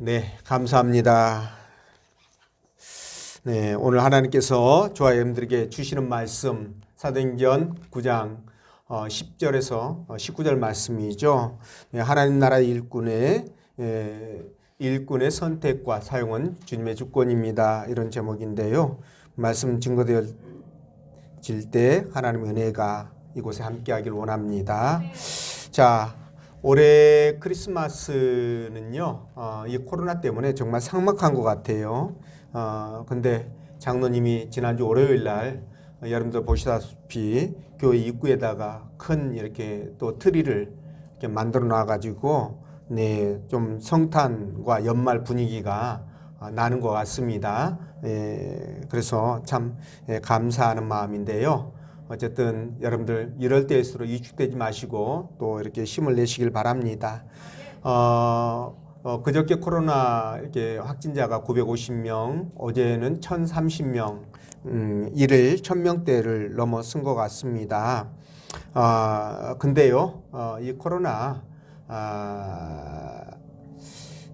네, 감사합니다. 네, 오늘 하나님께서 저와 여러분들에게 주시는 말씀 사도행전 9장 10절에서 19절 말씀이죠. 하나님 나라의 일꾼의 선택과 사용은 주님의 주권입니다. 이런 제목인데요. 말씀 증거되어질 때 하나님의 은혜가 이곳에 함께하길 원합니다. 자, 올해 크리스마스는요, 이 코로나 때문에 정말 삭막한 것 같아요. 근데 장로님이 지난주 월요일 날 여러분들 보시다시피 교회 입구에다가 큰 이렇게 또 트리를 이렇게 만들어 놔가지고 네, 좀 성탄과 연말 분위기가 나는 것 같습니다. 그래서 참 감사하는 마음인데요. 어쨌든 여러분들 이럴 때일수록 위축되지 마시고 또 이렇게 힘을 내시길 바랍니다. 그저께 코로나 이렇게 확진자가 950명, 어제는 1030명, 일일 1000명대를 넘어선 것 같습니다. 근데요, 이 코로나,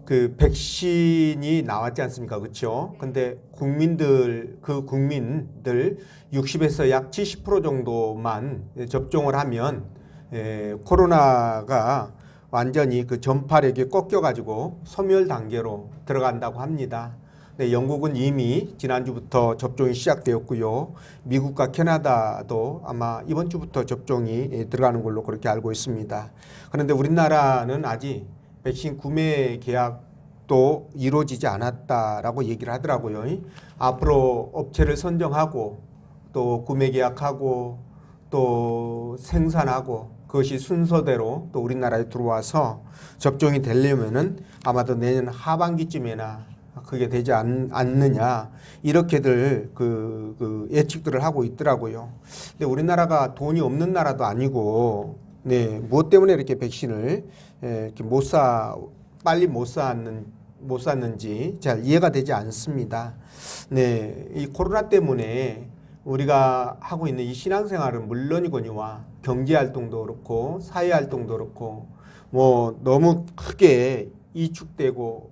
그 백신이 나왔지 않습니까? 그렇죠? 근데 국민들 60에서 약 70% 정도만 접종을 하면 코로나가 완전히 그 전파력이 꺾여가지고 소멸 단계로 들어간다고 합니다. 네, 영국은 이미 지난주부터 접종이 시작되었고요. 미국과 캐나다도 아마 이번 주부터 접종이 들어가는 걸로 그렇게 알고 있습니다. 그런데 우리나라는 아직 백신 구매 계약도 이루어지지 않았다라고 얘기를 하더라고요. 앞으로 업체를 선정하고 또 구매 계약하고 또 생산하고 그것이 순서대로 또 우리나라에 들어와서 접종이 되려면은 아마도 내년 하반기쯤에나 그게 되지 않느냐 이렇게들 그 예측들을 하고 있더라고요. 근데 우리나라가 돈이 없는 나라도 아니고 네, 무엇 때문에 이렇게 백신을 이렇게 빨리 못 샀는지 잘 이해가 되지 않습니다. 네, 이 코로나 때문에 우리가 하고 있는 이 신앙생활은 물론이거니와 경제활동도 그렇고 사회활동도 그렇고 뭐 너무 크게 이축되고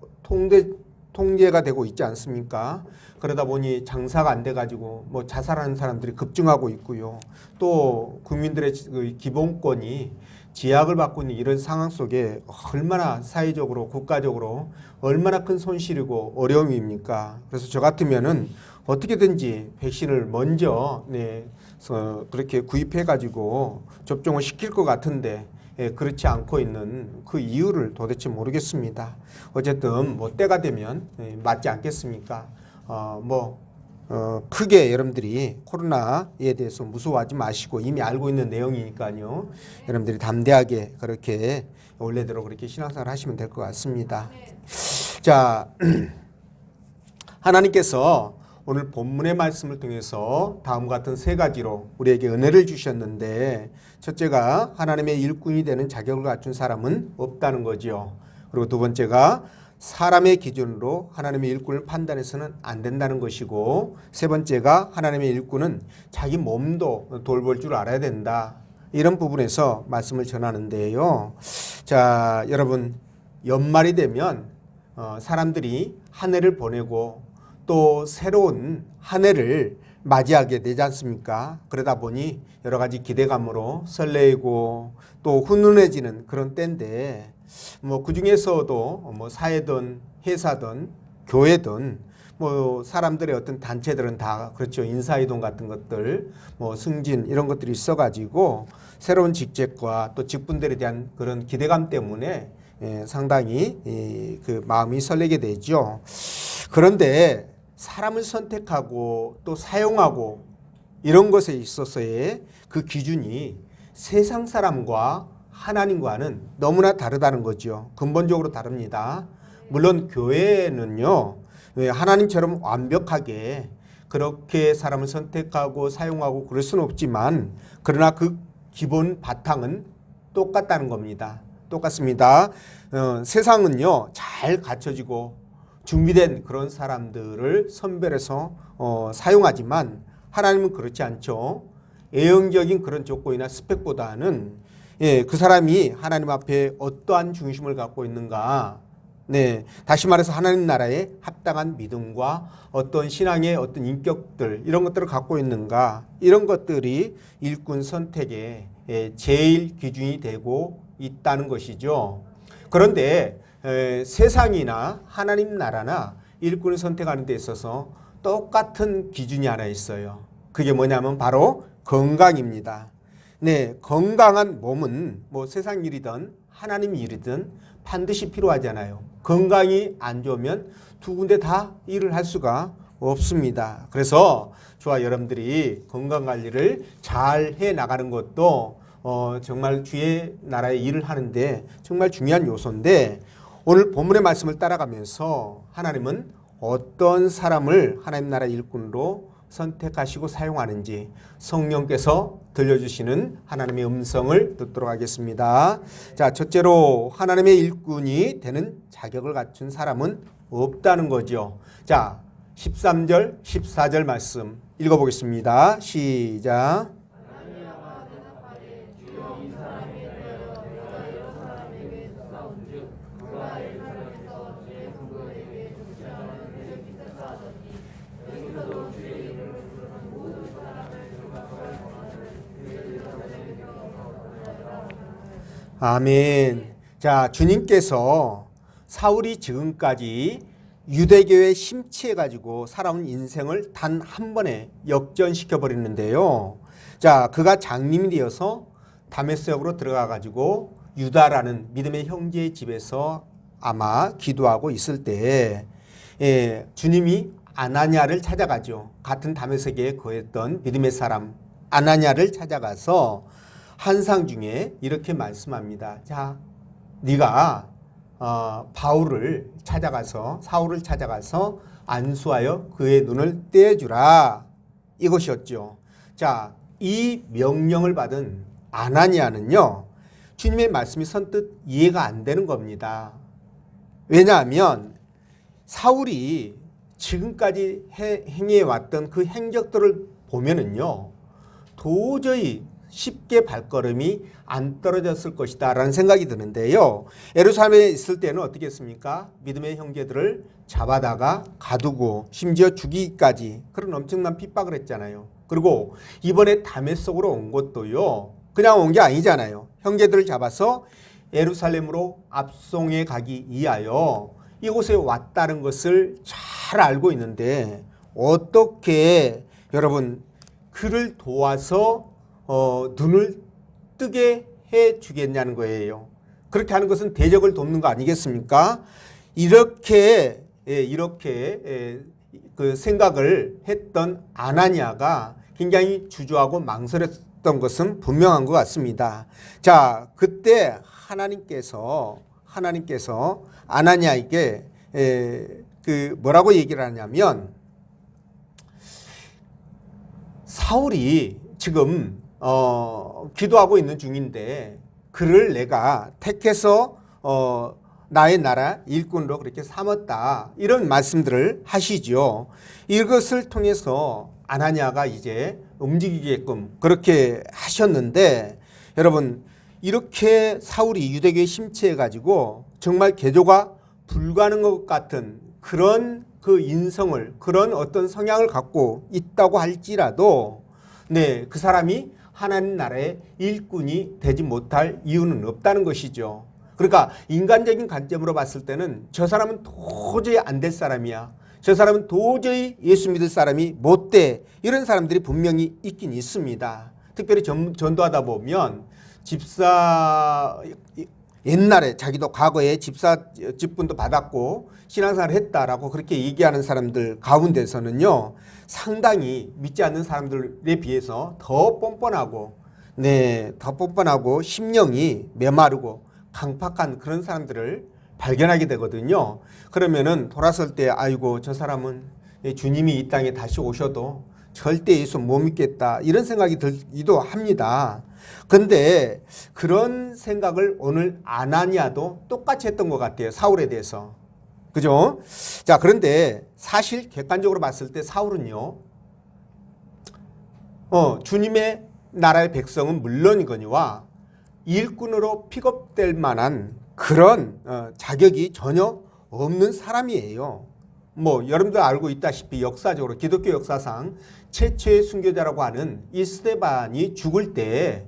통제가 되고 있지 않습니까? 그러다 보니 장사가 안 돼가지고 뭐 자살하는 사람들이 급증하고 있고요. 또 국민들의 기본권이 제약을 받고 있는 이런 상황 속에 얼마나 사회적으로 국가적으로 얼마나 큰 손실이고 어려움입니까? 그래서 저 같으면은 어떻게든지 백신을 먼저 그렇게 구입해가지고 접종을 시킬 것 같은데 그렇지 않고 있는 그 이유를 도대체 모르겠습니다. 어쨌든 뭐 때가 되면 맞지 않겠습니까? 크게 여러분들이 코로나에 대해서 무서워하지 마시고 이미 알고 있는 내용이니까요. 여러분들이 담대하게 그렇게 원래대로 그렇게 신앙생활 하시면 될 것 같습니다. 자, 하나님께서 오늘 본문의 말씀을 통해서 다음과 같은 세 가지로 우리에게 은혜를 주셨는데 첫째가 하나님의 일꾼이 되는 자격을 갖춘 사람은 없다는 거지요. 그리고 두 번째가 사람의 기준으로 하나님의 일꾼을 판단해서는 안 된다는 것이고 세 번째가 하나님의 일꾼은 자기 몸도 돌볼 줄 알아야 된다. 이런 부분에서 말씀을 전하는데요. 자, 여러분 연말이 되면 사람들이 한 해를 보내고 또 새로운 한 해를 맞이하게 되지 않습니까? 그러다 보니 여러 가지 기대감으로 설레이고 또 훈훈해지는 그런 때인데 뭐 그중에서도 뭐 사회든 회사든 교회든 뭐 사람들의 어떤 단체들은 다 그렇죠. 인사이동 같은 것들 뭐 승진 이런 것들이 있어가지고 새로운 직책과 또 직분들에 대한 그런 기대감 때문에 상당히 그 마음이 설레게 되죠. 그런데 사람을 선택하고 또 사용하고 이런 것에 있어서의 그 기준이 세상 사람과 하나님과는 너무나 다르다는 거죠. 근본적으로 다릅니다. 물론 교회는요, 하나님처럼 완벽하게 그렇게 사람을 선택하고 사용하고 그럴 수는 없지만 그러나 그 기본 바탕은 똑같다는 겁니다. 똑같습니다. 세상은요, 잘 갖춰지고 준비된 그런 사람들을 선별해서 사용하지만 하나님은 그렇지 않죠. A형적인 그런 조건이나 스펙보다는 그 사람이 하나님 앞에 어떠한 중심을 갖고 있는가 네, 다시 말해서 하나님 나라에 합당한 믿음과 어떤 신앙의 어떤 인격들 이런 것들을 갖고 있는가 이런 것들이 일꾼 선택의 제일 기준이 되고 있다는 것이죠. 그런데 세상이나 하나님 나라나 일꾼을 선택하는 데 있어서 똑같은 기준이 하나 있어요. 그게 뭐냐면 바로 건강입니다. 네, 건강한 몸은 뭐 세상 일이든 하나님 일이든 반드시 필요하잖아요. 건강이 안 좋으면 두 군데 다 일을 할 수가 없습니다. 그래서 저와 여러분들이 건강 관리를 잘 해 나가는 것도 정말 주의 나라의 일을 하는데 정말 중요한 요소인데 오늘 본문의 말씀을 따라가면서 하나님은 어떤 사람을 하나님 나라 일꾼으로 선택하시고 사용하는지 성령께서 들려주시는 하나님의 음성을 듣도록 하겠습니다. 자, 첫째로 하나님의 일꾼이 되는 자격을 갖춘 사람은 없다는 거죠. 자, 13절, 14절 말씀 읽어보겠습니다. 시작. 아멘. 자, 주님께서 사울이 지금까지 유대교에 심취해가지고 살아온 인생을 단 한 번에 역전시켜 버리는데요. 자, 그가 장님이 되어서 다메섹으로 들어가가지고 유다라는 믿음의 형제의 집에서 아마 기도하고 있을 때 주님이 아나니아를 찾아가죠. 같은 다메섹에 거했던 믿음의 사람 아나니아를 찾아가서 환상 중에 이렇게 말씀합니다. 자, 네가 바울을 찾아가서 사울을 찾아가서 안수하여 그의 눈을 떼주라 이것이었죠. 자, 이 명령을 받은 아나니아는요 주님의 말씀이 선뜻 이해가 안 되는 겁니다. 왜냐하면 사울이 지금까지 행해왔던 그 행적들을 보면은요 도저히 쉽게 발걸음이 안 떨어졌을 것이다 라는 생각이 드는데요. 예루살렘에 있을 때는 어떻게 했습니까? 믿음의 형제들을 잡아다가 가두고 심지어 죽이기까지 그런 엄청난 핍박을 했잖아요. 그리고 이번에 다메섹으로 온 것도요. 그냥 온 게 아니잖아요. 형제들을 잡아서 예루살렘으로 압송해 가기 위하여 이곳에 왔다는 것을 잘 알고 있는데 어떻게 여러분 그를 도와서 눈을 뜨게 해 주겠냐는 거예요. 그렇게 하는 것은 대적을 돕는 거 아니겠습니까? 이렇게 그 생각을 했던 아나니아가 굉장히 주저하고 망설였던 것은 분명한 것 같습니다. 자, 그때 하나님께서 아나니아에게 그 뭐라고 얘기를 하냐면 사울이 지금 기도하고 있는 중인데 그를 내가 택해서 나의 나라 일꾼으로 그렇게 삼았다 이런 말씀들을 하시죠. 이것을 통해서 아나니아가 이제 움직이게끔 그렇게 하셨는데 여러분 이렇게 사울이 유대교에 심취해 가지고 정말 개조가 불가능한 것 같은 그런 그 인성을 그런 어떤 성향을 갖고 있다고 할지라도 네, 그 사람이 하나님 나라의 일꾼이 되지 못할 이유는 없다는 것이죠. 그러니까 인간적인 관점으로 봤을 때는 저 사람은 도저히 안 될 사람이야. 저 사람은 도저히 예수 믿을 사람이 못 돼. 이런 사람들이 분명히 있긴 있습니다. 특별히 전도하다 보면 집사 옛날에 자기도 과거에 집사 직분도 받았고 신앙생활을 했다라고 그렇게 얘기하는 사람들 가운데서는요 상당히 믿지 않는 사람들에 비해서 더 뻔뻔하고 더 뻔뻔하고 심령이 메마르고 강팍한 그런 사람들을 발견하게 되거든요. 그러면은 돌아설 때 아이고 저 사람은 주님이 이 땅에 다시 오셔도 절대 예수 못 믿겠다 이런 생각이 들기도 합니다. 근데 그런 생각을 오늘 아나니아도 똑같이 했던 것 같아요. 사울에 대해서. 그죠? 자, 그런데 사실 객관적으로 봤을 때 사울은요, 주님의 나라의 백성은 물론이거니와 일꾼으로 픽업될 만한 그런 자격이 전혀 없는 사람이에요. 뭐 여러분들 알고 있다시피 역사적으로 기독교 역사상 최초의 순교자라고 하는 이 스데반이 죽을 때,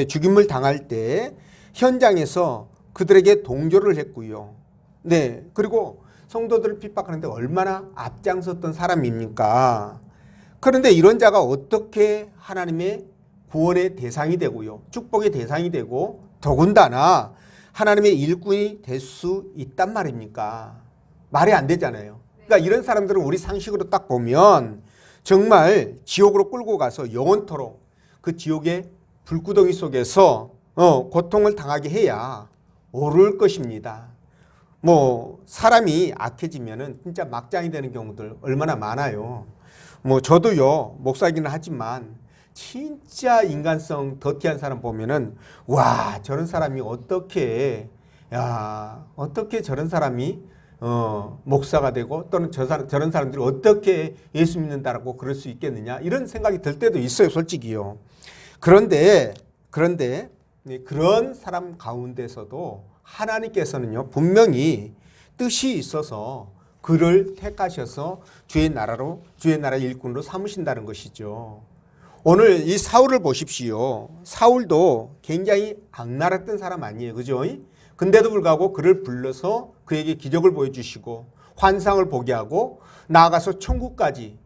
죽임을 당할 때 현장에서 그들에게 동조를 했고요. 네, 그리고 성도들을 핍박하는데 얼마나 앞장섰던 사람입니까? 그런데 이런 자가 어떻게 하나님의 구원의 대상이 되고요, 축복의 대상이 되고 더군다나 하나님의 일꾼이 될 수 있단 말입니까? 말이 안 되잖아요. 그러니까 이런 사람들은 우리 상식으로 딱 보면 정말 지옥으로 끌고 가서 영원토록 그 지옥의 불구덩이 속에서 고통을 당하게 해야 옳을 것입니다. 뭐 사람이 악해지면은 진짜 막장이 되는 경우들 얼마나 많아요. 뭐 저도요 목사기는 하지만 진짜 인간성 더티한 사람 보면은 와, 저런 사람이 어떻게 저런 사람이 목사가 되고 또는 저런 사람들이 어떻게 예수 믿는다라고 그럴 수 있겠느냐 이런 생각이 들 때도 있어요, 솔직히요. 그런데 그런 사람 가운데서도 하나님께서는요 분명히 뜻이 있어서 그를 택하셔서 주의 나라 일꾼으로 삼으신다는 것이죠. 오늘 이 사울을 보십시오. 사울도 굉장히 악랄했던 사람 아니에요, 그죠? 근데도 불구하고 그를 불러서 그에게 기적을 보여주시고 환상을 보게 하고 나아가서 천국까지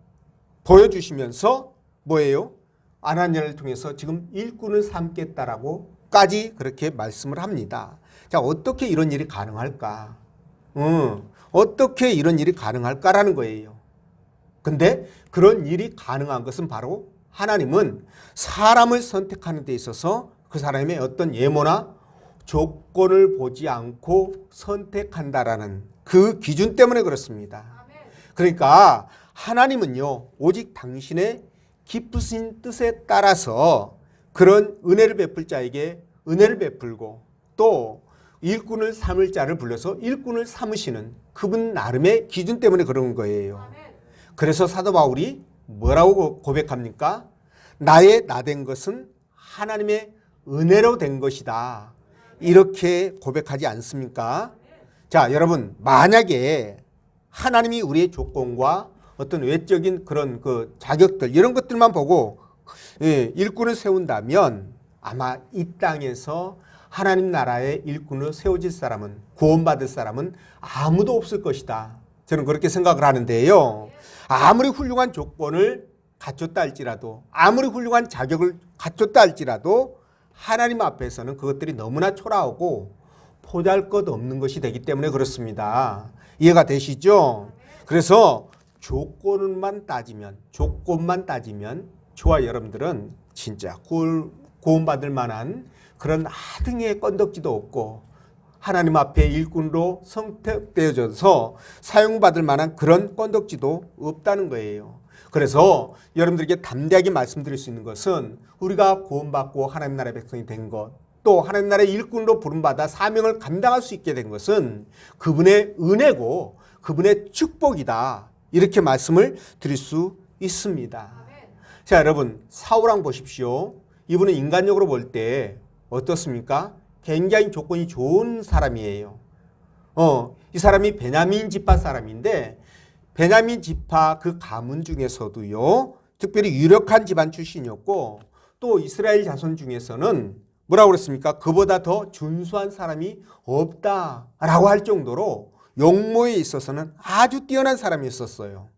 보여주시면서 뭐예요? 아나니아를 통해서 지금 일꾼을 삼겠다라고까지 그렇게 말씀을 합니다. 자, 어떻게 이런 일이 가능할까? 어떻게 이런 일이 가능할까라는 거예요. 근데 그런 일이 가능한 것은 바로 하나님은 사람을 선택하는 데 있어서 그 사람의 어떤 예모나 조건을 보지 않고 선택한다라는 그 기준 때문에 그렇습니다. 그러니까 하나님은요 오직 당신의 깊으신 뜻에 따라서 그런 은혜를 베풀 자에게 은혜를 베풀고 또 일꾼을 삼을 자를 불러서 일꾼을 삼으시는 그분 나름의 기준 때문에 그런 거예요. 그래서 사도 바울이 뭐라고 고백합니까? 나의 나된 것은 하나님의 은혜로 된 것이다. 이렇게 고백하지 않습니까? 자, 여러분, 만약에 하나님이 우리의 조건과 어떤 외적인 그런 그 자격들 이런 것들만 보고 일꾼을 세운다면 아마 이 땅에서 하나님 나라의 일꾼으로 세워질 사람은, 구원받을 사람은 아무도 없을 것이다. 저는 그렇게 생각을 하는데요. 아무리 훌륭한 조건을 갖췄다 할지라도, 아무리 훌륭한 자격을 갖췄다 할지라도 하나님 앞에서는 그것들이 너무나 초라하고 보잘것없는 것이 되기 때문에 그렇습니다. 이해가 되시죠? 그래서 조건만 따지면 저와 여러분들은 진짜 구원받을 만한 그런 하등의 건덕지도 없고 하나님 앞에 일꾼으로 선택되어져서 사용받을 만한 그런 건덕지도 없다는 거예요. 그래서 여러분들에게 담대하게 말씀드릴 수 있는 것은 우리가 구원받고 하나님 나라의 백성이 된 것, 또 하나님 나라의 일꾼으로 부름받아 사명을 감당할 수 있게 된 것은 그분의 은혜고 그분의 축복이다. 이렇게 말씀을 드릴 수 있습니다. 자, 여러분 사울왕 보십시오. 이분은 인간적으로 볼 때 어떻습니까? 굉장히 조건이 좋은 사람이에요. 이 사람이 베냐민 지파 사람인데 베냐민 지파 그 가문 중에서도요 특별히 유력한 집안 출신이었고 또 이스라엘 자손 중에서는 뭐라고 그랬습니까? 그보다 더 준수한 사람이 없다라고 할 정도로 용모에 있어서는 아주 뛰어난 사람이었어요.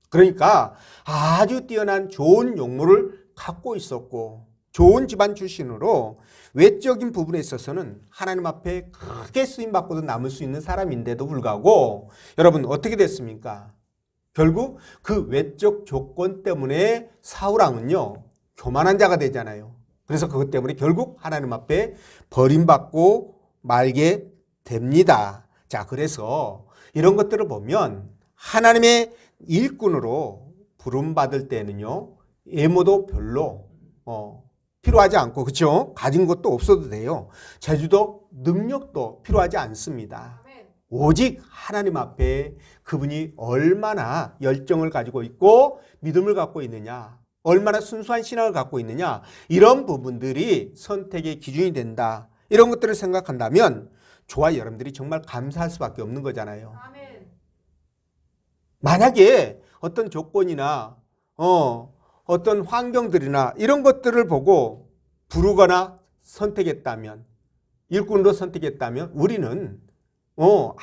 그러니까 아주 뛰어난 좋은 용모를 갖고 있었고 좋은 집안 출신으로 외적인 부분에 있어서는 하나님 앞에 크게 쓰임받고도 남을 수 있는 사람인데도 불구하고 여러분 어떻게 됐습니까? 결국 그 외적 조건 때문에 사울왕은요 교만한 자가 되잖아요. 그래서 그것 때문에 결국 하나님 앞에 버림받고 말게 됩니다. 자, 그래서 이런 것들을 보면 하나님의 일꾼으로 부름받을 때는요 예모도 별로 필요하지 않고, 그렇죠? 가진 것도 없어도 돼요. 재주도 능력도 필요하지 않습니다. 오직 하나님 앞에 그분이 얼마나 열정을 가지고 있고 믿음을 갖고 있느냐, 얼마나 순수한 신앙을 갖고 있느냐, 이런 부분들이 선택의 기준이 된다. 이런 것들을 생각한다면 저와 여러분들이 정말 감사할 수밖에 없는 거잖아요. 아멘. 만약에 어떤 조건이나 어떤 환경들이나 이런 것들을 보고 부르거나 선택했다면, 일꾼으로 선택했다면 우리는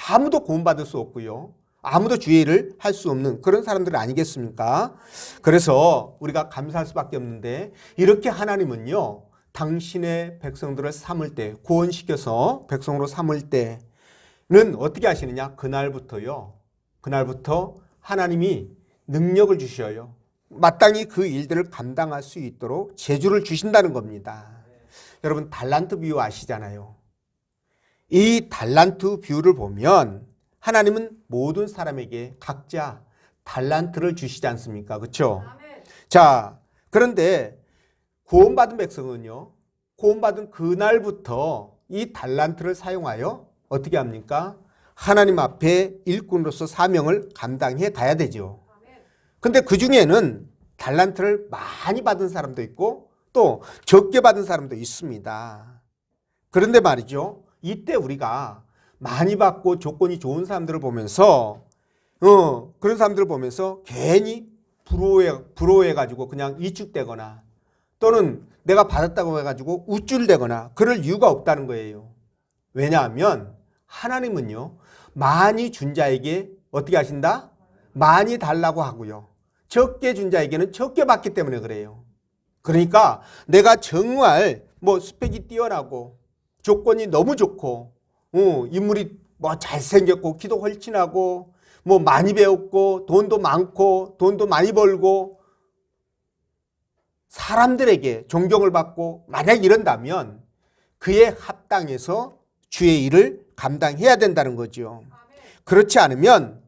아무도 구원받을 수 없고요. 아무도 주의 일을 할 수 없는 그런 사람들 아니겠습니까? 그래서 우리가 감사할 수밖에 없는데, 이렇게 하나님은요, 당신의 백성들을 삼을 때, 구원시켜서 백성으로 삼을 때는 어떻게 하시느냐? 그날부터 하나님이 능력을 주셔요. 마땅히 그 일들을 감당할 수 있도록 재주를 주신다는 겁니다. 여러분, 달란트 비유 아시잖아요. 이 달란트 비유를 보면 하나님은 모든 사람에게 각자 달란트를 주시지 않습니까? 그렇죠? 아멘. 자, 그런데 구원받은 백성은요, 구원받은 그날부터 이 달란트를 사용하여 어떻게 합니까? 하나님 앞에 일꾼으로서 사명을 감당해 가야 되죠. 아멘. 근데 그 중에는 달란트를 많이 받은 사람도 있고 또 적게 받은 사람도 있습니다. 그런데 말이죠, 이때 우리가 많이 받고 조건이 좋은 사람들을 보면서 그런 사람들을 보면서 괜히 부러워해가지고 그냥 위축되거나 또는 내가 받았다고 해가지고 우쭐대거나 그럴 이유가 없다는 거예요. 왜냐하면 하나님은요, 많이 준 자에게 어떻게 하신다? 많이 달라고 하고요, 적게 준 자에게는 적게 받기 때문에 그래요. 그러니까 내가 정말 스펙이 뛰어나고 조건이 너무 좋고 인물이 잘생겼고 기도 헐친하고 많이 배웠고 돈도 많고 돈도 많이 벌고 사람들에게 존경을 받고 만약 이런다면 그에 합당해서 주의 일을 감당해야 된다는 거죠. 그렇지 않으면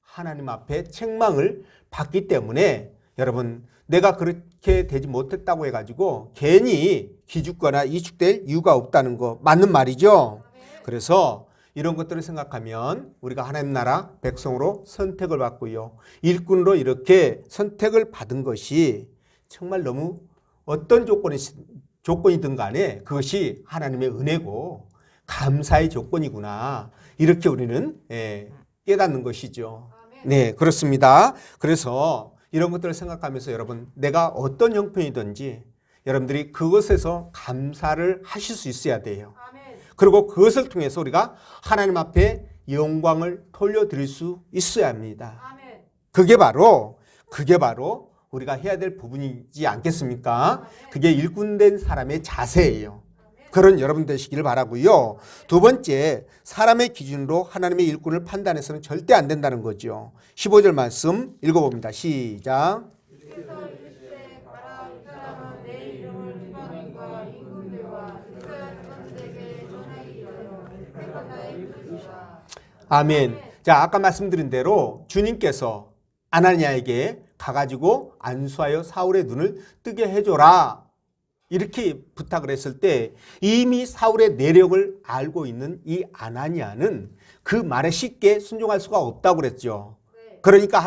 하나님 앞에 책망을 받기 때문에 여러분, 내가 그렇게 되지 못했다고 해가지고 괜히 기죽거나 이축될 이유가 없다는 거 맞는 말이죠. 그래서 이런 것들을 생각하면 우리가 하나님 나라 백성으로 선택을 받고요, 일꾼으로 이렇게 선택을 받은 것이 정말 너무 어떤 조건이든 간에 그것이 하나님의 은혜고 감사의 조건이구나, 이렇게 우리는 깨닫는 것이죠. 네, 그렇습니다. 그래서 이런 것들을 생각하면서 여러분, 내가 어떤 형편이든지 여러분들이 그것에서 감사를 하실 수 있어야 돼요. 아멘. 그리고 그것을 통해서 우리가 하나님 앞에 영광을 돌려드릴 수 있어야 합니다. 아멘. 그게 바로 우리가 해야 될 부분이지 않겠습니까? 그게 일꾼된 사람의 자세예요. 그런 여러분 되시기를 바라고요. 두 번째, 사람의 기준으로 하나님의 일꾼을 판단해서는 절대 안 된다는 거죠. 15절 말씀 읽어봅니다. 시작. 그래서 이르시되 가라, 이 사람은 내 이름을 지방인과 임금들과 이스라엘 사람들에게 전하기 위하여 택한 나의 그릇이라. 아멘. 자, 아까 말씀드린 대로 주님께서 아나니아에게 가가지고 안수하여 사울의 눈을 뜨게 해줘라, 이렇게 부탁을 했을 때 이미 사울의 내력을 알고 있는 이 아나니아는 그 말에 쉽게 순종할 수가 없다고 그랬죠. 그러니까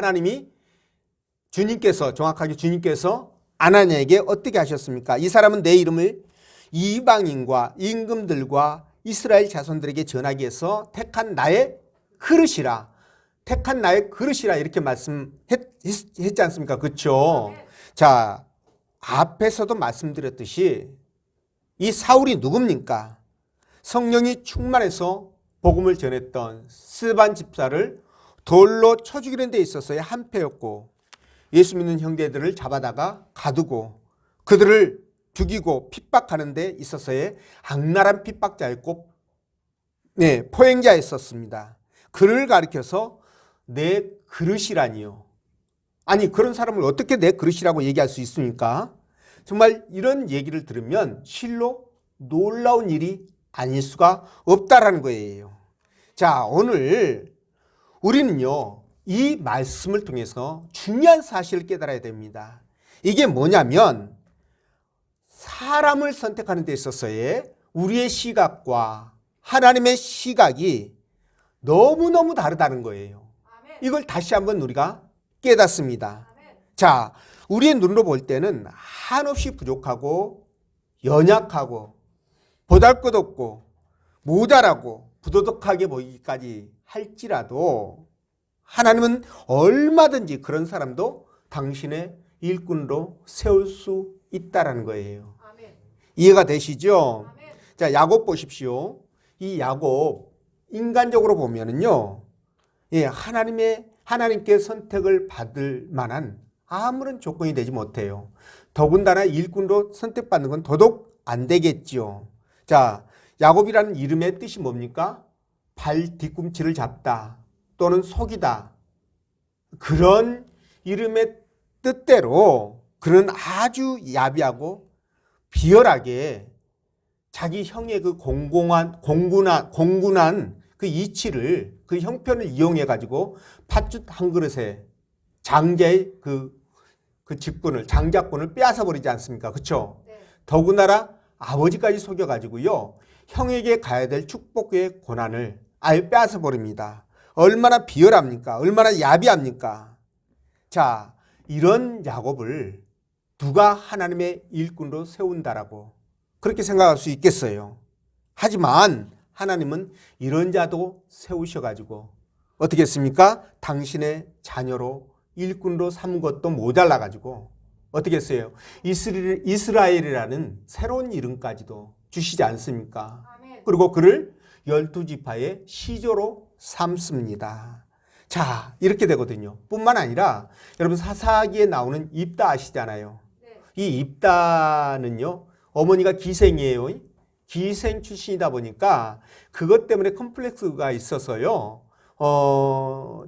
정확하게 주님께서 아나니아에게 어떻게 하셨습니까? 이 사람은 내 이름을 이방인과 임금들과 이스라엘 자손들에게 전하기 위해서 택한 나의 그릇이라 이렇게 말씀했지 않습니까? 그렇죠? 자, 앞에서도 말씀드렸듯이 이 사울이 누굽니까? 성령이 충만해서 복음을 전했던 스데반 집사를 돌로 쳐 죽이는 데 있어서의 한패였고, 예수 믿는 형제들을 잡아다가 가두고 그들을 죽이고 핍박하는 데 있어서의 악랄한 핍박자였고, 포행자였었습니다. 그를 가리켜서 내 그릇이라니요. 아니, 그런 사람을 어떻게 내 그릇이라고 얘기할 수 있습니까? 정말 이런 얘기를 들으면 실로 놀라운 일이 아닐 수가 없다라는 거예요. 자, 오늘 우리는요, 이 말씀을 통해서 중요한 사실을 깨달아야 됩니다. 이게 뭐냐면 사람을 선택하는 데 있어서의 우리의 시각과 하나님의 시각이 너무너무 다르다는 거예요. 이걸 다시 한번 우리가 깨닫습니다. 자, 우리의 눈으로 볼 때는 한없이 부족하고 연약하고 보잘것없고 모자라고 부도덕하게 보이기까지 할지라도 하나님은 얼마든지 그런 사람도 당신의 일꾼으로 세울 수 있다라는 거예요. 아멘. 이해가 되시죠? 아멘. 자, 야곱 보십시오. 이 야곱 인간적으로 보면은요, 예, 하나님께 선택을 받을 만한 아무런 조건이 되지 못해요. 더군다나 일꾼으로 선택받는 건 더더욱 안 되겠죠. 자, 야곱이라는 이름의 뜻이 뭡니까? 발 뒤꿈치를 잡다 또는 속이다. 그런 이름의 뜻대로 그런 아주 야비하고 비열하게 자기 형의 그 공군한 그 이치를, 그 형편을 이용해 가지고 팥죽 한 그릇에 장자의 그 직분을, 장자권을 빼앗아 버리지 않습니까? 그렇죠? 네. 더군다나 아버지까지 속여 가지고요, 형에게 가야 될 축복의 고난을 아예 빼앗아 버립니다. 얼마나 비열합니까? 얼마나 야비합니까? 자, 이런 야곱을 누가 하나님의 일꾼으로 세운다라고 그렇게 생각할 수 있겠어요. 하지만 하나님은 이런 자도 세우셔가지고 어떻게 했습니까? 당신의 자녀로 일꾼으로 삼은 것도 모자라가지고 어떻게 했어요? 이스라엘이라는 새로운 이름까지도 주시지 않습니까? 아멘. 그리고 그를 12지파의 시조로 삼습니다. 자, 이렇게 되거든요. 뿐만 아니라 여러분 사사기에 나오는 입다 아시잖아요. 네. 이 입다는요, 어머니가 기생이에요. 기생 출신이다 보니까 그것 때문에 컴플렉스가 있어서요,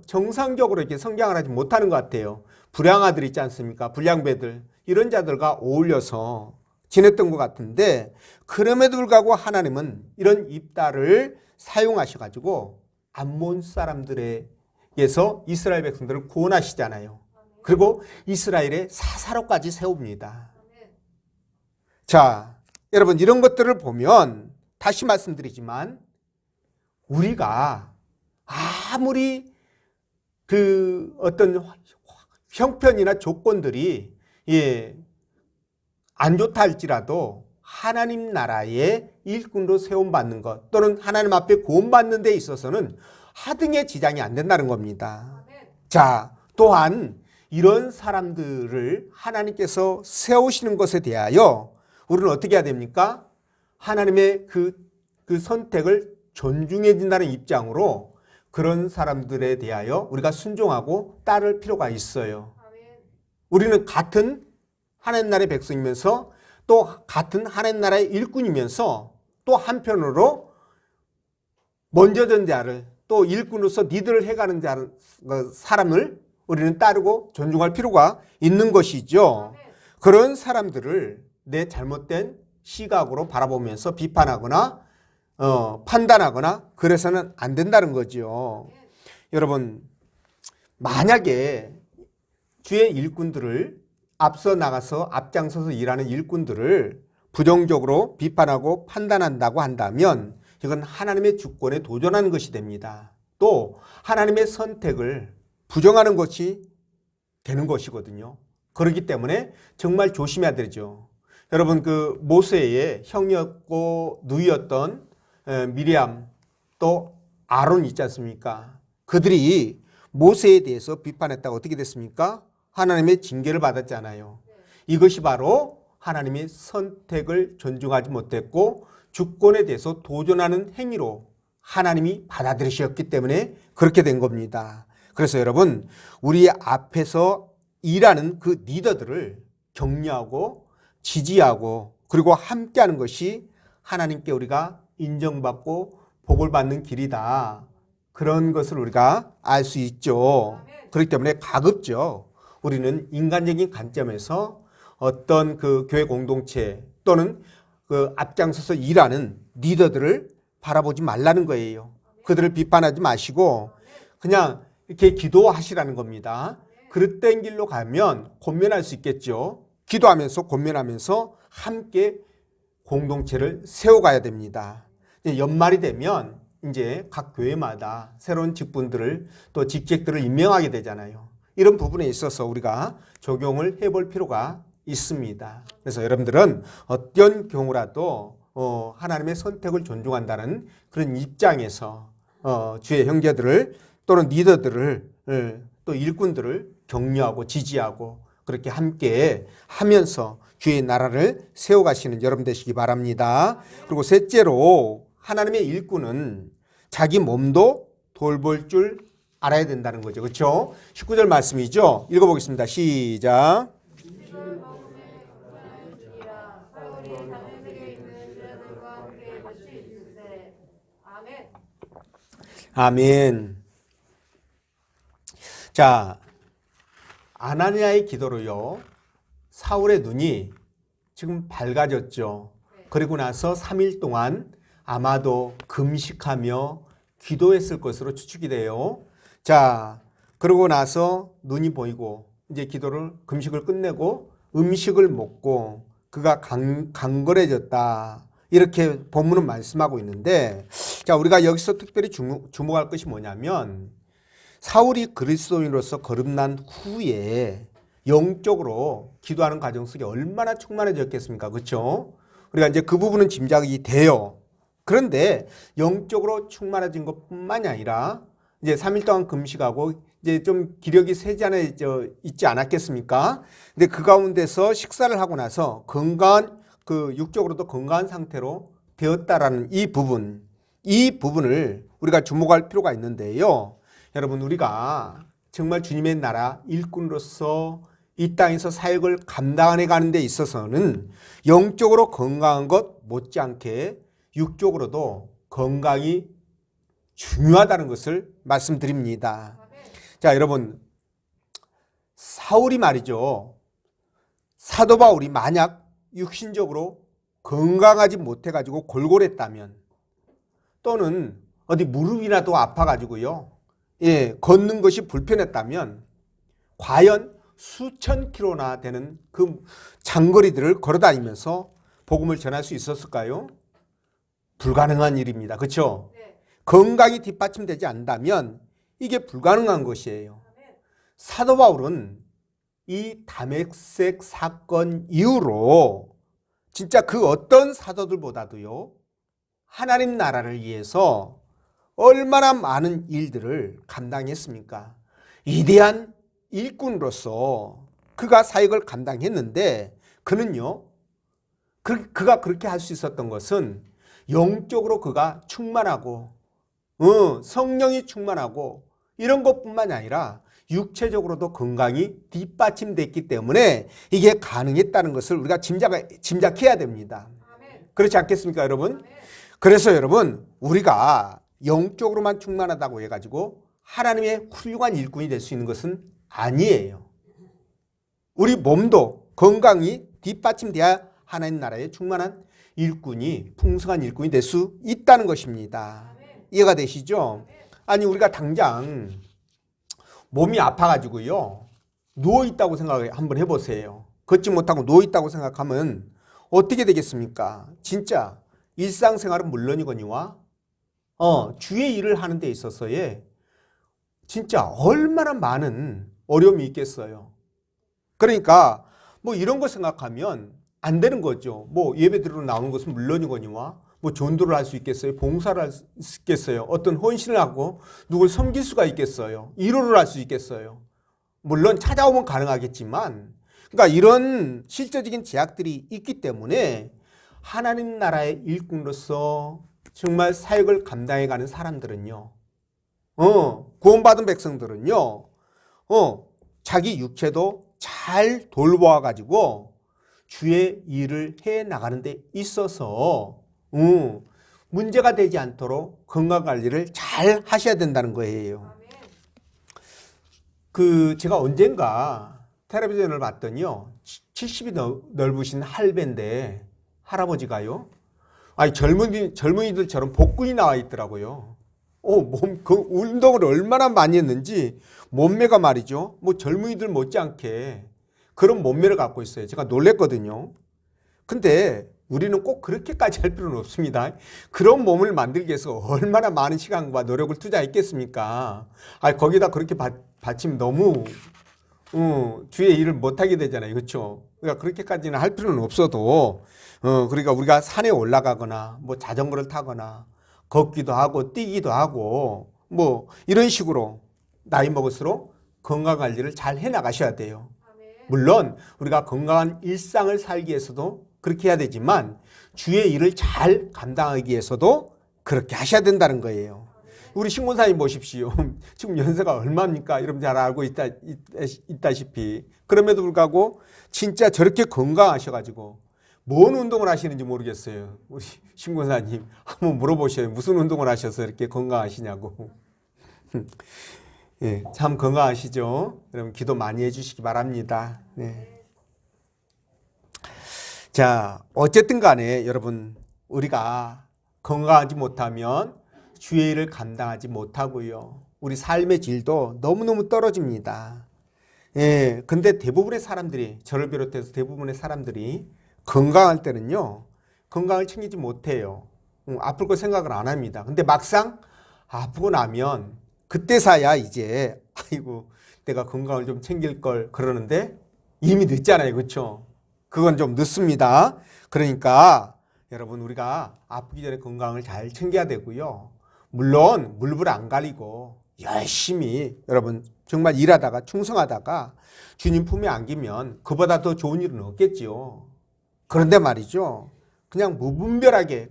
정상적으로 이렇게 성장을 하지 못하는 것 같아요. 불량아들 있지 않습니까? 불량배들, 이런 자들과 어울려서 지냈던 것 같은데, 그럼에도 불구하고 하나님은 이런 입다를 사용하셔가지고 암몬 사람들에게서 이스라엘 백성들을 구원하시잖아요. 그리고 이스라엘의 사사로까지 세웁니다. 아멘. 자, 여러분 이런 것들을 보면 다시 말씀드리지만 우리가 아무리 그 어떤 형편이나 조건들이 안 좋다 할지라도 하나님 나라의 일꾼으로 세움받는 것 또는 하나님 앞에 구원받는 데 있어서는 하등의 지장이 안 된다는 겁니다. 아멘. 자, 또한 이런 사람들을 하나님께서 세우시는 것에 대하여 우리는 어떻게 해야 됩니까? 하나님의 그 선택을 존중해 준다는 입장으로 그런 사람들에 대하여 우리가 순종하고 따를 필요가 있어요. 아멘. 우리는 같은 하나님 나라의 백성이면서 또 같은 하나님 나라의 일꾼이면서 또 한편으로 먼저 된 자를 또 일꾼으로서 리드를 해가는 사람을 우리는 따르고 존중할 필요가 있는 것이죠. 아멘. 그런 사람들을 내 잘못된 시각으로 바라보면서 비판하거나 판단하거나 그래서는 안 된다는 거죠. 여러분, 만약에 주의 일꾼들을 앞서 나가서 앞장서서 일하는 일꾼들을 부정적으로 비판하고 판단한다고 한다면 이건 하나님의 주권에 도전하는 것이 됩니다. 또 하나님의 선택을 부정하는 것이 되는 것이거든요. 그렇기 때문에 정말 조심해야 되죠. 여러분, 그 모세의 형이었고 누이였던 미리암 또 아론 있지 않습니까? 그들이 모세에 대해서 비판했다가 어떻게 됐습니까? 하나님의 징계를 받았잖아요. 이것이 바로 하나님의 선택을 존중하지 못했고 주권에 대해서 도전하는 행위로 하나님이 받아들이셨기 때문에 그렇게 된 겁니다. 그래서 여러분, 우리 앞에서 일하는 그 리더들을 격려하고 지지하고 그리고 함께하는 것이 하나님께 우리가 인정받고 복을 받는 길이다. 그런 것을 우리가 알 수 있죠. 그렇기 때문에 가급적 우리는 인간적인 관점에서 어떤 그 교회 공동체 또는 그 앞장서서 일하는 리더들을 바라보지 말라는 거예요. 그들을 비판하지 마시고 그냥 이렇게 기도하시라는 겁니다. 그릇된 길로 가면 권면할 수 있겠죠. 기도하면서 권면하면서 함께 공동체를 세워가야 됩니다. 연말이 되면 이제 각 교회마다 새로운 직분들을 또 직책들을 임명하게 되잖아요. 이런 부분에 있어서 우리가 적용을 해볼 필요가 있습니다. 그래서 여러분들은 어떤 경우라도 하나님의 선택을 존중한다는 그런 입장에서 주의 형제들을 또는 리더들을 또 일꾼들을 격려하고 지지하고 그렇게 함께 하면서 주의 나라를 세워가시는 여러분 되시기 바랍니다. 그리고 셋째로 하나님의 일꾼은 자기 몸도 돌볼 줄 알아야 된다는 거죠. 그렇죠? 19절 말씀이죠. 읽어보겠습니다. 시작. 음식을 먹음에 건강하시리라. 사울이 다메섹에 있는 제자들과 함께 같이 있으되. 아멘. 아멘. 자, 아나니아의 기도로요. 사울의 눈이 지금 밝아졌죠. 그리고 나서 3일 동안 아마도 금식하며 기도했을 것으로 추측이 돼요. 자, 그러고 나서 눈이 보이고 이제 금식을 끝내고 음식을 먹고 그가 강건해졌다. 이렇게 본문은 말씀하고 있는데, 자, 우리가 여기서 특별히 주목할 것이 뭐냐면 사울이 그리스도인으로서 거듭난 후에 영적으로 기도하는 과정 속에 얼마나 충만해졌겠습니까? 그렇죠? 우리가 이제 그 부분은 짐작이 돼요. 그런데 영적으로 충만해진 것뿐만이 아니라 이제 3일 동안 금식하고 이제 좀 기력이 세지않아 있지 않았겠습니까? 근데 그 가운데서 식사를 하고 나서 건강한 육적으로도 건강한 상태로 되었다라는 이 부분을 우리가 주목할 필요가 있는데요. 여러분, 우리가 정말 주님의 나라 일꾼으로서 이 땅에서 사역을 감당해 가는 데 있어서는 영적으로 건강한 것 못지않게 육적으로도 건강이 중요하다는 것을 말씀드립니다. 자, 여러분, 사울이 말이죠. 사도 바울이 만약 육신적으로 건강하지 못해가지고 골골했다면 또는 어디 무릎이라도 아파가지고요. 걷는 것이 불편했다면 과연 수천 킬로나 되는 그 장거리들을 걸어다니면서 복음을 전할 수 있었을까요? 불가능한 일입니다. 그렇죠? 네. 건강이 뒷받침되지 않는다면 이게 불가능한 것이에요. 사도 바울은 이 다메섹 사건 이후로 진짜 그 어떤 사도들보다도요, 하나님 나라를 위해서 얼마나 많은 일들을 감당했습니까? 위대한 일꾼으로서 그가 사역을 감당했는데 그는요, 그가 그렇게 할 수 있었던 것은 영적으로 그가 충만하고 성령이 충만하고 이런 것뿐만이 아니라 육체적으로도 건강이 뒷받침됐기 때문에 이게 가능했다는 것을 우리가 짐작해야 됩니다. 그렇지 않겠습니까, 여러분? 그래서 여러분, 우리가 영적으로만 충만하다고 해가지고 하나님의 훌륭한 일꾼이 될 수 있는 것은 아니에요. 우리 몸도 건강이 뒷받침돼야 하나님 나라의 충만한 일꾼이, 풍성한 일꾼이 될 수 있다는 것입니다. 이해가 되시죠? 아니, 우리가 당장 몸이 아파가지고요, 누워있다고 한번 해보세요. 걷지 못하고 누워있다고 생각하면 어떻게 되겠습니까? 진짜 일상생활은 물론이거니와 주의 일을 하는 데 있어서의 진짜 얼마나 많은 어려움이 있겠어요. 그러니까 뭐 이런 거 생각하면 안 되는 거죠. 뭐 예배 드리러 나오는 것은 물론이거니와 뭐 전도를 할 수 있겠어요? 봉사를 할 수 있겠어요? 어떤 헌신을 하고 누굴 섬길 수가 있겠어요? 위로를 할 수 있겠어요? 물론 찾아오면 가능하겠지만, 그러니까 이런 실제적인 제약들이 있기 때문에 하나님 나라의 일꾼으로서 정말 사역을 감당해가는 사람들은요, 구원받은 백성들은요, 자기 육체도 잘 돌보아가지고 주의 일을 해 나가는 데 있어서 문제가 되지 않도록 건강관리를 잘 하셔야 된다는 거예요. 제가 언젠가 텔레비전을 봤더니요, 70이 넓으신 할배인데 할아버지가요, 아니 젊은이들처럼 복근이 나와 있더라고요. 운동을 얼마나 많이 했는지 몸매가 말이죠, 뭐 젊은이들 못지않게 그런 몸매를 갖고 있어요. 제가 놀랬거든요. 근데 우리는 꼭 그렇게까지 할 필요는 없습니다. 그런 몸을 만들기 위해서 얼마나 많은 시간과 노력을 투자했겠습니까? 거기다 그렇게 받치면 너무 주의 일을 못하게 되잖아요. 그렇죠? 그러니까 그렇게까지는 할 필요는 없어도 그러니까 우리가 산에 올라가거나 뭐 자전거를 타거나 걷기도 하고 뛰기도 하고 뭐 이런 식으로 나이 먹을수록 건강 관리를 잘 해 나가셔야 돼요. 물론 우리가 건강한 일상을 살기 위해서도 그렇게 해야 되지만 주의 일을 잘 감당하기 위해서도 그렇게 하셔야 된다는 거예요. 우리 신군사님 보십시오. 지금 연세가 얼마입니까? 여러분 잘 알고 있다시피. 그럼에도 불구하고 진짜 저렇게 건강하셔가지고 뭔 운동을 하시는지 모르겠어요. 우리 신군사님 한번 물어보셔요. 무슨 운동을 하셔서 이렇게 건강하시냐고. 예, 참 건강하시죠? 여러분 기도 많이 해주시기 바랍니다. 네. 자, 어쨌든 간에 여러분 우리가 건강하지 못하면 주의 일을 감당하지 못하고요. 우리 삶의 질도 너무너무 떨어집니다. 예, 근데 대부분의 사람들이, 저를 비롯해서 대부분의 사람들이 건강할 때는요, 건강을 챙기지 못해요. 아플 거 생각을 안 합니다. 근데 막상 아프고 나면 그때서야 이제, 아이고, 내가 건강을 좀 챙길 걸 그러는데 이미 늦잖아요. 그렇죠? 그건 좀 늦습니다. 그러니까 여러분 우리가 아프기 전에 건강을 잘 챙겨야 되고요. 물론 물불 안 가리고 열심히 여러분 정말 일하다가 충성하다가 주님 품에 안기면 그보다 더 좋은 일은 없겠지요. 그런데 말이죠. 그냥 무분별하게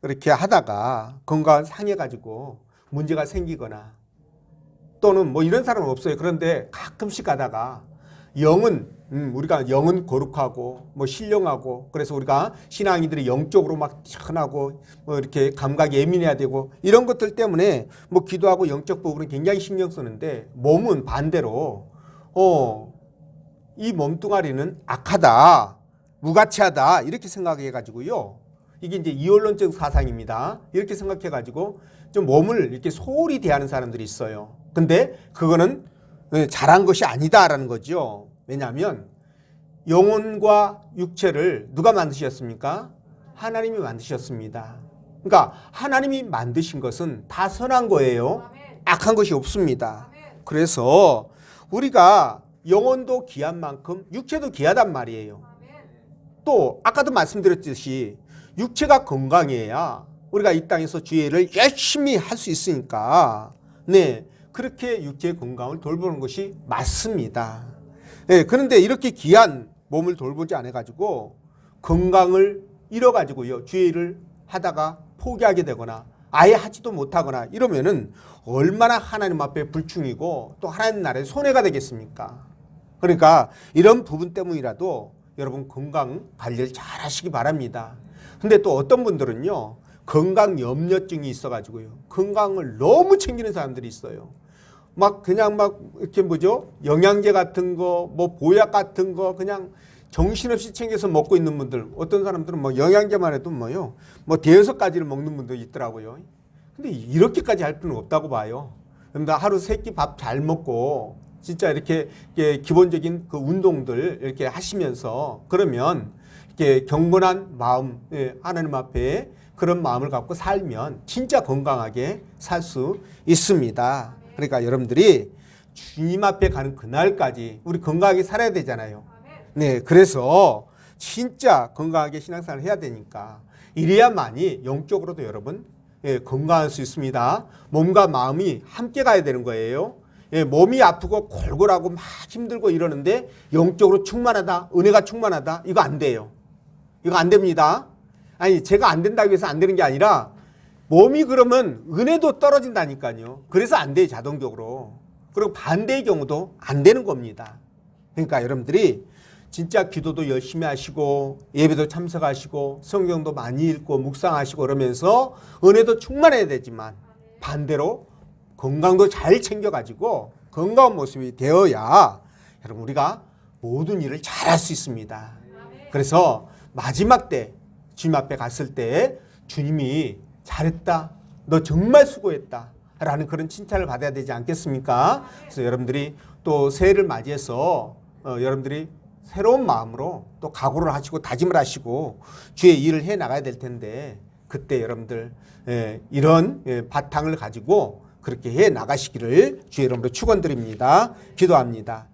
그렇게 하다가 건강 상해가지고 문제가 생기거나 또는 뭐 이런 사람은 없어요. 그런데 가끔씩 하다가 우리가 영은 거룩하고 뭐 신령하고 그래서 우리가 신앙인들이 영적으로 막 뛰어나고 뭐 이렇게 감각이 예민해야 되고 이런 것들 때문에 뭐 기도하고 영적 부분은 굉장히 신경 쓰는데 몸은 반대로 이 몸뚱아리는 악하다, 무가치하다 이렇게 생각해 가지고요. 이게 이제 이원론적 사상입니다. 이렇게 생각해 가지고 좀 몸을 이렇게 소홀히 대하는 사람들이 있어요. 근데 그거는 잘한 것이 아니다라는 거죠. 왜냐하면 영혼과 육체를 누가 만드셨습니까? 하나님이 만드셨습니다. 그러니까 하나님이 만드신 것은 다 선한 거예요. 악한 것이 없습니다. 그래서 우리가 영혼도 귀한 만큼 육체도 귀하단 말이에요. 또 아까도 말씀드렸듯이 육체가 건강해야 우리가 이 땅에서 주의 일을 열심히 할 수 있으니까 네. 그렇게 육체의 건강을 돌보는 것이 맞습니다. 네, 그런데 이렇게 귀한 몸을 돌보지 않아가지고 건강을 잃어가지고요. 주의 일을 하다가 포기하게 되거나 아예 하지도 못하거나 이러면은 얼마나 하나님 앞에 불충이고 또 하나님 나라에 손해가 되겠습니까? 그러니까 이런 부분 때문이라도 여러분 건강 관리를 잘 하시기 바랍니다. 근데 또 어떤 분들은요. 건강 염려증이 있어가지고요. 건강을 너무 챙기는 사람들이 있어요. 그냥 이렇게 영양제 같은 거, 뭐 보약 같은 거 그냥 정신없이 챙겨서 먹고 있는 분들, 어떤 사람들은 뭐 영양제만 해도 뭐 대여섯 가지를 먹는 분도 있더라고요. 근데 이렇게까지 할 필요는 없다고 봐요. 그러니까 하루 세 끼 밥 잘 먹고 진짜 이렇게 기본적인 그 운동들 이렇게 하시면서 그러면 이렇게 경건한 마음, 하나님 앞에 그런 마음을 갖고 살면 진짜 건강하게 살 수 있습니다. 그러니까 여러분들이 주님 앞에 가는 그날까지 우리 건강하게 살아야 되잖아요. 네, 그래서 진짜 건강하게 신앙생활을 해야 되니까 이래야만이 영적으로도 여러분 건강할 수 있습니다. 몸과 마음이 함께 가야 되는 거예요. 몸이 아프고 골골하고 막 힘들고 이러는데 영적으로 충만하다, 은혜가 충만하다 이거 안 돼요. 이거 안 됩니다. 아니 제가 안 된다고 해서 안 되는 게 아니라 몸이 그러면 은혜도 떨어진다니까요. 그래서 안 돼요, 자동적으로. 그리고 반대의 경우도 안 되는 겁니다. 그러니까 여러분들이 진짜 기도도 열심히 하시고 예배도 참석하시고 성경도 많이 읽고 묵상하시고 그러면서 은혜도 충만해야 되지만 반대로 건강도 잘 챙겨가지고 건강한 모습이 되어야 여러분 우리가 모든 일을 잘할 수 있습니다. 그래서 마지막 때 주님 앞에 갔을 때 주님이 잘했다. 너 정말 수고했다. 라는 그런 칭찬을 받아야 되지 않겠습니까? 그래서 여러분들이 또 새해를 맞이해서 여러분들이 새로운 마음으로 또 각오를 하시고 다짐을 하시고 주의 일을 해 나가야 될 텐데 그때 여러분들 이런 바탕을 가지고 그렇게 해 나가시기를 주의 이름으로 축원드립니다. 기도합니다.